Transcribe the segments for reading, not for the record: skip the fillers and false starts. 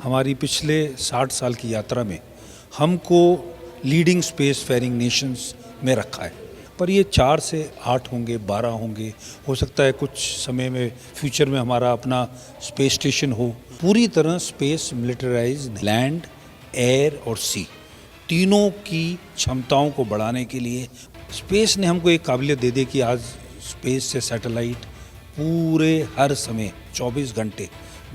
हमारी पिछले 60 साल की यात्रा में हमको लीडिंग स्पेस फेयरिंग नेशंस में रखा है। पर ये 4 से 8 होंगे, 12 होंगे, हो सकता है कुछ समय में फ्यूचर में हमारा अपना स्पेस स्टेशन हो। पूरी तरह स्पेस मिलिटराइज, लैंड, एयर और सी तीनों की क्षमताओं को बढ़ाने के लिए स्पेस ने हमको एक काबिलियत दे दी कि आज स्पेस से सैटेलाइट पूरे हर समय 24 घंटे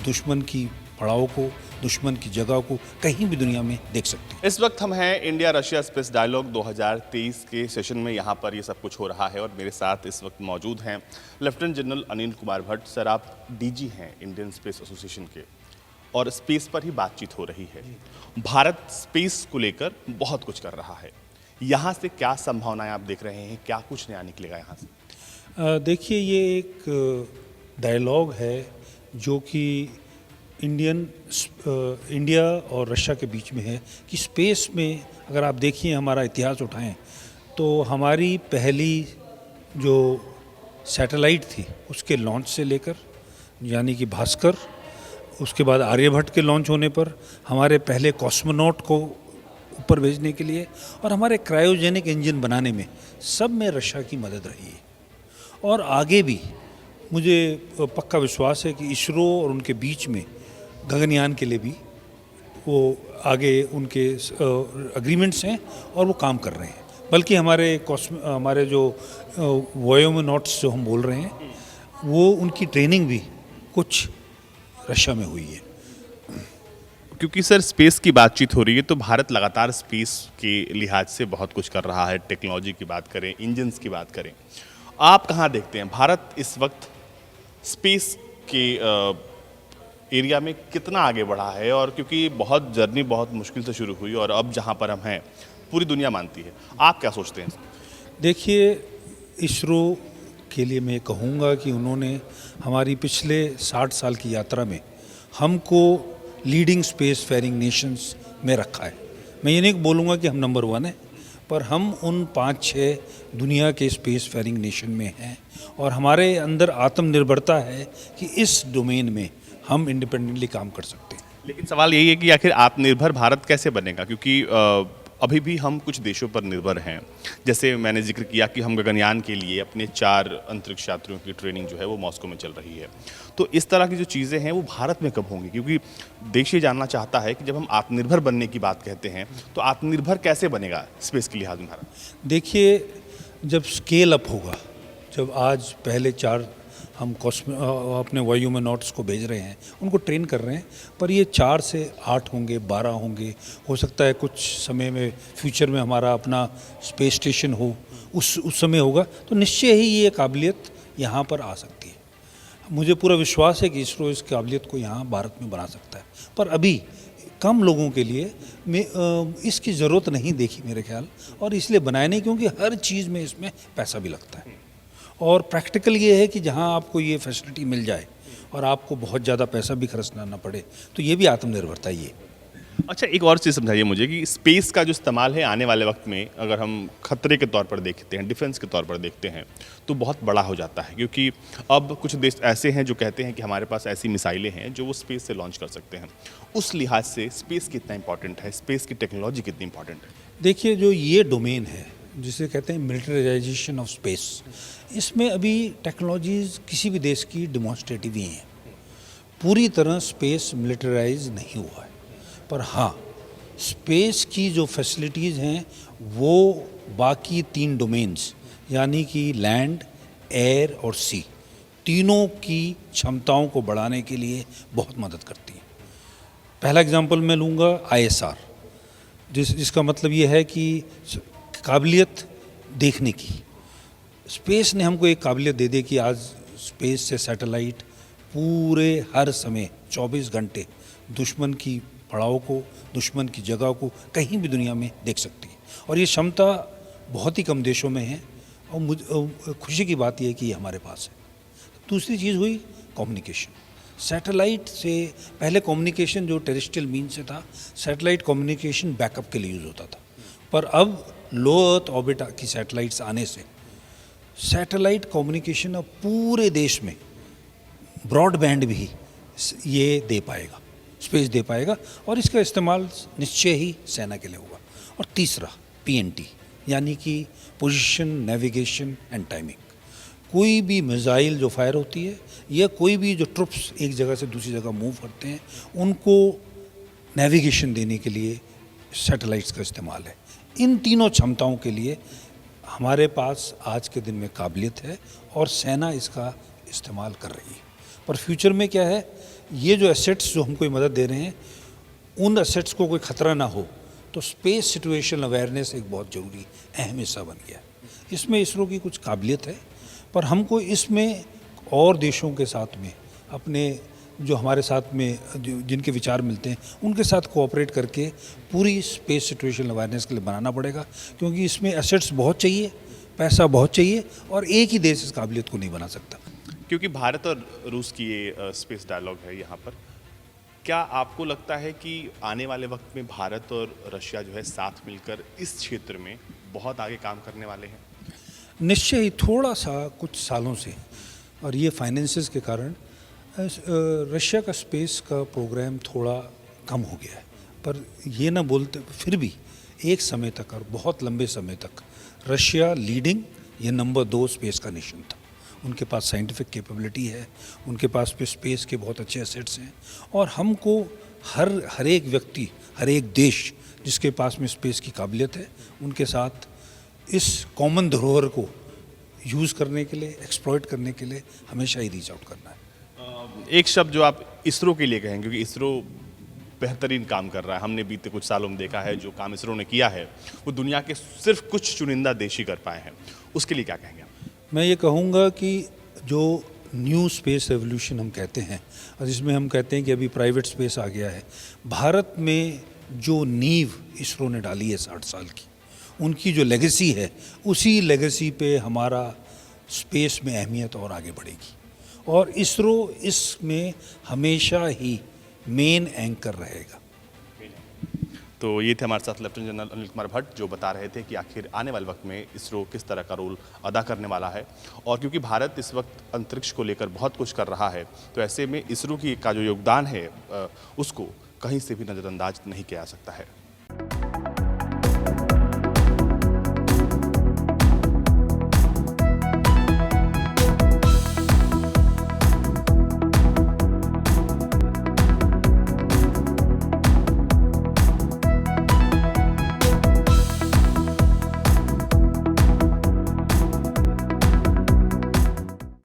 दुश्मन की पड़ाव को, दुश्मन की जगह को कहीं भी दुनिया में देख सकते हैं। इस वक्त हम हैं इंडिया रशिया स्पेस डायलॉग 2023 के सेशन में। यहाँ पर ये सब कुछ हो रहा है और मेरे साथ इस वक्त मौजूद हैं lieutenant general Anil Kumar Bhatt. Sir, आप डीजी हैं इंडियन स्पेस एसोसिएशन के और स्पेस पर ही बातचीत हो रही है। भारत स्पेस को लेकर बहुत कुछ कर रहा है, यहाँ से क्या संभावनाएं आप देख रहे हैं, क्या कुछ नया निकलेगा यहाँ से? देखिए, ये एक डायलॉग है जो कि इंडिया और रशिया के बीच में है कि स्पेस में अगर आप देखिए, हमारा इतिहास उठाएं तो हमारी पहली जो सैटेलाइट थी उसके लॉन्च से लेकर, यानी कि भास्कर, उसके बाद आर्यभट्ट के लॉन्च होने पर, हमारे पहले कॉस्मोनॉट को ऊपर भेजने के लिए और हमारे क्रायोजेनिक इंजन बनाने में, सब में रशिया की मदद रही है। और आगे भी मुझे पक्का विश्वास है कि इसरो और उनके बीच में गगनयान के लिए भी वो आगे उनके एग्रीमेंट्स हैं और वो काम कर रहे हैं। बल्कि हमारे जो वोयोमोनॉट्स जो हम बोल रहे हैं, वो उनकी ट्रेनिंग भी कुछ रशिया में हुई है। क्योंकि सर स्पेस की बातचीत हो रही है तो भारत लगातार स्पेस के लिहाज से बहुत कुछ कर रहा है। टेक्नोलॉजी की बात करें, इंजन्स की बात करें, आप कहाँ देखते हैं भारत इस वक्त स्पेस के एरिया में कितना आगे बढ़ा है? और क्योंकि बहुत जर्नी बहुत मुश्किल से शुरू हुई और अब जहाँ पर हम हैं पूरी दुनिया मानती है, आप क्या सोचते हैं? देखिए, इसरो के लिए मैं कहूँगा कि उन्होंने हमारी पिछले 60 साल की यात्रा में हमको लीडिंग स्पेस फेयरिंग नेशंस में रखा है। मैं ये नहीं बोलूँगा कि हम नंबर 1 हैं, पर हम उन 5-6 दुनिया के स्पेस फेयरिंग नेशन में हैं और हमारे अंदर आत्मनिर्भरता है कि इस डोमेन में हम इंडिपेंडेंटली काम कर सकते हैं। लेकिन सवाल यही है कि आखिर आत्मनिर्भर भारत कैसे बनेगा? क्योंकि अभी भी हम कुछ देशों पर निर्भर हैं। जैसे मैंने जिक्र किया कि हम गगनयान के लिए अपने 4 अंतरिक्ष यात्रियों की ट्रेनिंग जो है वो मॉस्को में चल रही है। तो इस तरह की जो चीज़ें हैं वो भारत में कब होंगी? क्योंकि देश ये जानना चाहता है कि जब हम आत्मनिर्भर बनने की बात कहते हैं तो आत्मनिर्भर कैसे बनेगा स्पेस के लिहाज में भारत? देखिए, जब स्केल अप होगा, जब आज पहले 4 हम अपने वोयोमोनॉट्स को भेज रहे हैं, उनको ट्रेन कर रहे हैं, पर ये 4 से 8 होंगे, 12 होंगे, हो सकता है कुछ समय में फ्यूचर में हमारा अपना स्पेस स्टेशन हो, उस समय होगा, तो निश्चय ही ये काबिलियत यहाँ पर आ सकती है। मुझे पूरा विश्वास है कि इसरो इस काबिलियत को यहाँ भारत में बना सकता है, पर अभी कम लोगों के लिए इसकी ज़रूरत नहीं देखी मेरे ख्याल, और इसलिए बनाया नहीं क्योंकि हर चीज़ में इसमें पैसा भी लगता है। और प्रैक्टिकल ये है कि जहाँ आपको ये फैसिलिटी मिल जाए और आपको बहुत ज़्यादा पैसा भी खर्चना ना पड़े, तो ये भी आत्मनिर्भरता ही है। अच्छा, एक और चीज़ समझाइए मुझे कि स्पेस का जो इस्तेमाल है आने वाले वक्त में, अगर हम खतरे के तौर पर देखते हैं, डिफेंस के तौर पर देखते हैं, तो बहुत बड़ा हो जाता है। क्योंकि अब कुछ देश ऐसे हैं जो कहते हैं कि हमारे पास ऐसी मिसाइलें हैं जो वो स्पेस से लॉन्च कर सकते हैं। उस लिहाज से स्पेस कितना इंपॉर्टेंट है, स्पेस की टेक्नोलॉजी कितनी इंपॉर्टेंट है? देखिए, जो ये डोमेन है जिसे कहते हैं मिलिटराइजेशन ऑफ स्पेस, इसमें अभी टेक्नोलॉजीज़ किसी भी देश की डिमॉन्स्ट्रेटिव ही हैं। पूरी तरह स्पेस मिलिटराइज नहीं हुआ है, पर हाँ, स्पेस की जो फैसिलिटीज़ हैं वो बाकी 3 डोमेन्स, यानी कि लैंड, एयर और सी तीनों की क्षमताओं को बढ़ाने के लिए बहुत मदद करती हैं। पहला एग्जांपल मैं लूँगा ISR, जिसका मतलब ये है कि काबिलियत देखने की। स्पेस ने हमको एक काबिलियत दे दी कि आज स्पेस से सैटेलाइट पूरे हर समय 24 घंटे दुश्मन की पड़ाव को, दुश्मन की जगह को कहीं भी दुनिया में देख सकती है। और ये क्षमता बहुत ही कम देशों में है और खुशी की बात यह है कि ये हमारे पास है। दूसरी चीज़ हुई कम्युनिकेशन। सैटेलाइट से पहले कम्युनिकेशन जो टेरेस्ट्रियल मीन से था, सैटेलाइट कम्युनिकेशन बैकअप के लिए यूज़ होता था, पर अब लो अर्थ ऑर्बिट की सैटेलाइट्स आने से सैटेलाइट कम्युनिकेशन अब पूरे देश में ब्रॉडबैंड भी ये दे पाएगा। स्पेस दे पाएगा और इसका इस्तेमाल निश्चय ही सेना के लिए होगा। और तीसरा PNT यानी कि पोजीशन, नेविगेशन एंड टाइमिंग। कोई भी मिसाइल जो फायर होती है या कोई भी जो ट्रुप्स एक जगह से दूसरी जगह मूव करते हैं उनको नेविगेशन देने के लिए सैटेलाइट्स का इस्तेमाल है। इन तीनों क्षमताओं के लिए हमारे पास आज के दिन में काबिलियत है और सेना इसका इस्तेमाल कर रही है। पर फ्यूचर में क्या है, ये जो एसेट्स जो हमको मदद दे रहे हैं उन एसेट्स को कोई ख़तरा ना हो तो स्पेस सिचुएशन अवेयरनेस एक बहुत ज़रूरी अहम हिस्सा बन गया। इसमें इसरो की कुछ काबिलियत है, पर हमको इसमें और देशों के साथ में अपने जो हमारे साथ में जिनके विचार मिलते हैं उनके साथ कोऑपरेट करके पूरी स्पेस सिचुएशन अवेयरनेस के लिए बनाना पड़ेगा, क्योंकि इसमें एसेट्स बहुत चाहिए, पैसा बहुत चाहिए और एक ही देश इस काबिलियत को नहीं बना सकता। क्योंकि भारत और रूस की ये स्पेस डायलॉग है यहाँ पर, क्या आपको लगता है कि आने वाले वक्त में भारत और रशिया जो है साथ मिलकर इस क्षेत्र में बहुत आगे काम करने वाले हैं? निश्चय ही थोड़ा सा कुछ सालों से, और ये फाइनेंसेस के कारण रशिया का स्पेस का प्रोग्राम थोड़ा कम हो गया है, पर ये ना बोलते फिर भी एक समय तक और बहुत लंबे समय तक रशिया लीडिंग ये नंबर 2 स्पेस का नेशन था। उनके पास साइंटिफिक कैपेबिलिटी है, उनके पास भी स्पेस के बहुत अच्छे एसेट्स हैं और हमको हर एक व्यक्ति, हर एक देश जिसके पास में स्पेस की काबिलियत है उनके साथ इस कॉमन धरोहर को यूज़ करने के लिए, एक्सप्लॉइट करने के लिए हमेशा ही रीच आउट करना है। एक शब्द जो आप इसरो के लिए कहेंगे, क्योंकि इसरो बेहतरीन काम कर रहा है, हमने बीते कुछ सालों में देखा है जो काम इसरो ने किया है वो दुनिया के सिर्फ कुछ चुनिंदा देश ही कर पाए हैं, उसके लिए क्या कहेंगे आप? मैं ये कहूँगा कि जो न्यू स्पेस रेवोल्यूशन हम कहते हैं और जिसमें हम कहते हैं कि अभी प्राइवेट स्पेस आ गया है, भारत में जो नींव इसरो ने डाली है 60 साल की, उनकी जो लेगेसी है उसी लेगेसी पे हमारा स्पेस में अहमियत और आगे बढ़ेगी और इसरो इसमें हमेशा ही मेन एंकर रहेगा। तो ये थे हमारे साथ लेफ्टिनेंट जनरल अनिल कुमार भट्ट, जो बता रहे थे कि आखिर आने वाले वक्त में इसरो किस तरह का रोल अदा करने वाला है। और क्योंकि भारत इस वक्त अंतरिक्ष को लेकर बहुत कुछ कर रहा है, तो ऐसे में इसरो की का जो योगदान है उसको कहीं से भी नज़रअंदाज नहीं किया जा सकता है।